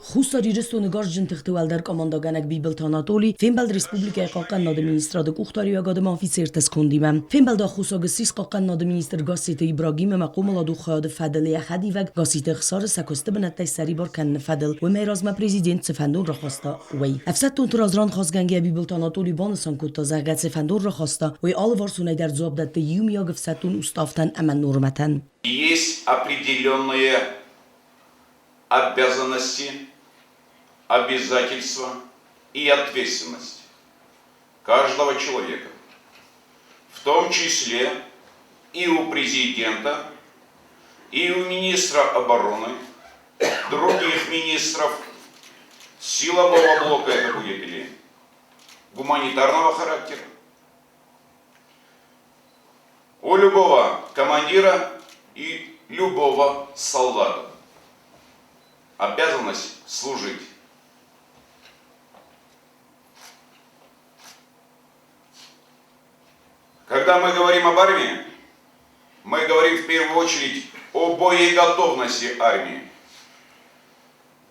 Хустари рестонегар жинтихтуалдар командоганак бибелт Анатолий, фембалд республика қаққан нады министрады кухтари агадам офицертес кондимам. Фембалда хусагсис қаққан нады министр гасите Ибрагим мақумаладу хад фадل احدی و گاسیت خسار سکسته بنت سری بار کن فدل و میرازم پرزیدنت سفندون را خواستا وی افسد تون ترازران خواستگنگی بیبلت آناتولی بانسان کتا زغت سفندون را خواستا وی آل وارسونای در زوابدت یوم یا گفستون استافتن امن نورمتن. Есть определенные обязанности, обязательства и ответственность каждого человека, в том числе и у президента, и у министра обороны, других министров, силового блока это будет или гуманитарного характера. У любого командира и любого солдата обязанность служить. Когда мы говорим об армии, мы говорим в первую очередь о боеготовности армии.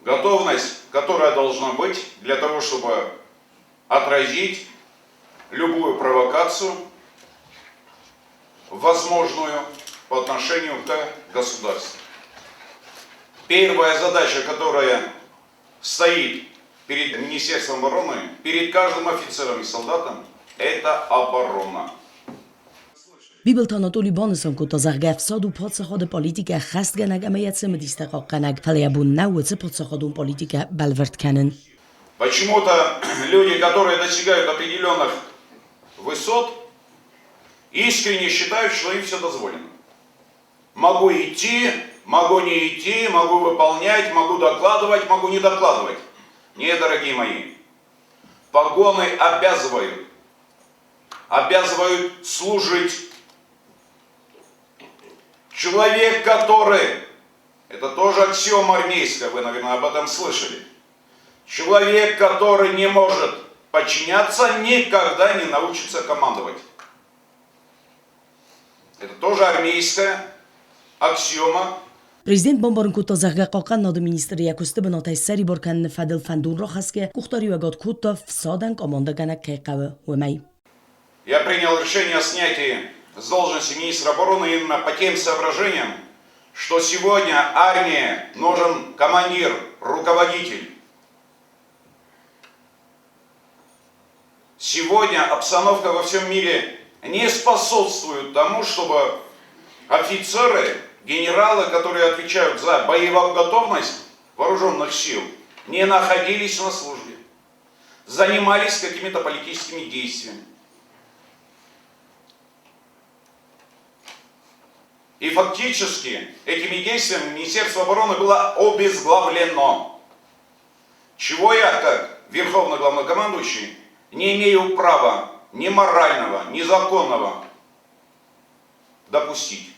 Готовность, которая должна быть для того, чтобы отразить любую провокацию, возможную по отношению к государству. Первая задача, которая стоит перед Министерством обороны, перед каждым офицером и солдатом, это оборона. بیبلت آناتولی بانسان کتا زغف سادو پادسخاد پالیتیکا خست گنگ امیت سمت استقاق کنگ فلیابون نووت پادسخادون پالیتیکا بلورد کنن. Почему-то люди, которые достигают определенных высот, искренне считают, что им все дозволено. Могу идти, могу не идти, могу выполнять, могу докладывать, могу не докладывать. Нет, дорогие мои, погоны обязывают служить. Человек, который, это тоже аксиома армейская, вы, наверное, об этом слышали. Человек, который не может подчиняться, никогда не научится командовать. Это тоже армейская аксиома. Президент бомбарن کوتا زغ قاقن ناد مینیستر یکوسته به ناتای سری برکن فدل فندون را خست که کختاری و گاد کوتا فسادن کاماندگانه که قوه و می. Я принял решение о снятии с должности министра обороны именно по тем соображениям, что сегодня армии нужен командир, руководитель. Сегодня обстановка во всем мире не способствует тому, чтобы офицеры, генералы, которые отвечают за боевую готовность вооруженных сил, не находились на службе, занимались какими-то политическими действиями. И фактически этими действиями Министерство обороны было обезглавлено. Чего я, как Верховный Главнокомандующий, не имею права ни морального, ни законного допустить.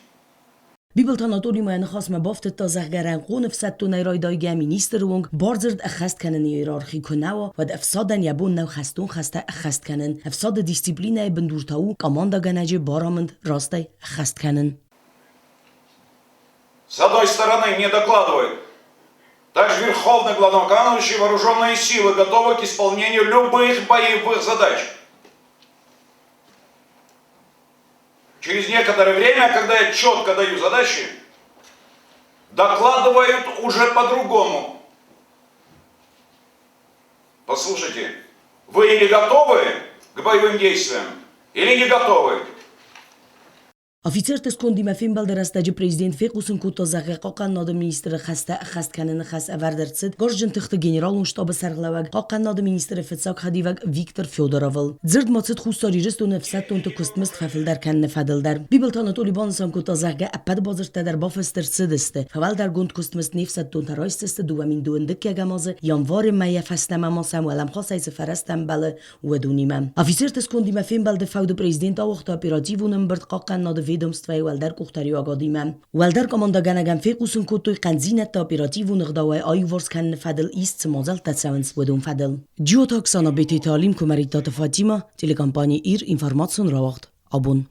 بیبلت آناتولی ما نخواست مبافت تا زغگرن قون فسد تو نیرای دایگه مینیستر ونگ بارزرد اخست کنن ایرارخی کنوا و افسادن یبون نو خستون خسته اخست کنن افساد دیسیپلینه بندورتاو کاماندا گنجه بارامند راسته اخست کنن. С одной стороны, мне докладывают, также Верховный Главнокомандующий, вооруженные силы готовы к исполнению любых боевых задач. Через некоторое время, когда я четко даю задачи, докладывают уже по-другому. Послушайте, вы или готовы к боевым действиям, или не готовы? Офицер تسکندی مفیم بال درستاج پرزیدنت فیقوسن کوتا زغ قاقن ناد مینیستر خست کنن خست اوردرتسد گارجن تخت گنرال اون شتاب سرغلوگ قاقن ناد مینیستر فتساک هدیوگ ویکتور فیودوراول زرد ماتسد خوستاری رست و نفست تون تو کستمست ففل در کن نفدل در بیبل تاناتولی بانسان کوتا زغ اپد بازرت در بافستر سدسته فول در گوند کستمست نفست تون ترایستست دوامین دوندک یگمازه یانوار مایه فستم اما سمولم خاص ایز فرستم بله ودونیمم офицер تسکندی مفیم بال دفاود پرزیدنت وقت اپراتیوونم برد قاقن ناد ведомства ولدر کختاری آگادیمم ولدر کاماندگانگم فیقوسن کوتوی قنزینت تا اپراتیو نغداوی آیوورس کن فدل ایست مازل تساونس ودون فدل جیو تاکسانا بیتی تعلیم کمریتات فاطیما تلکامپانی ایر اینفورماسیون را وقت آبون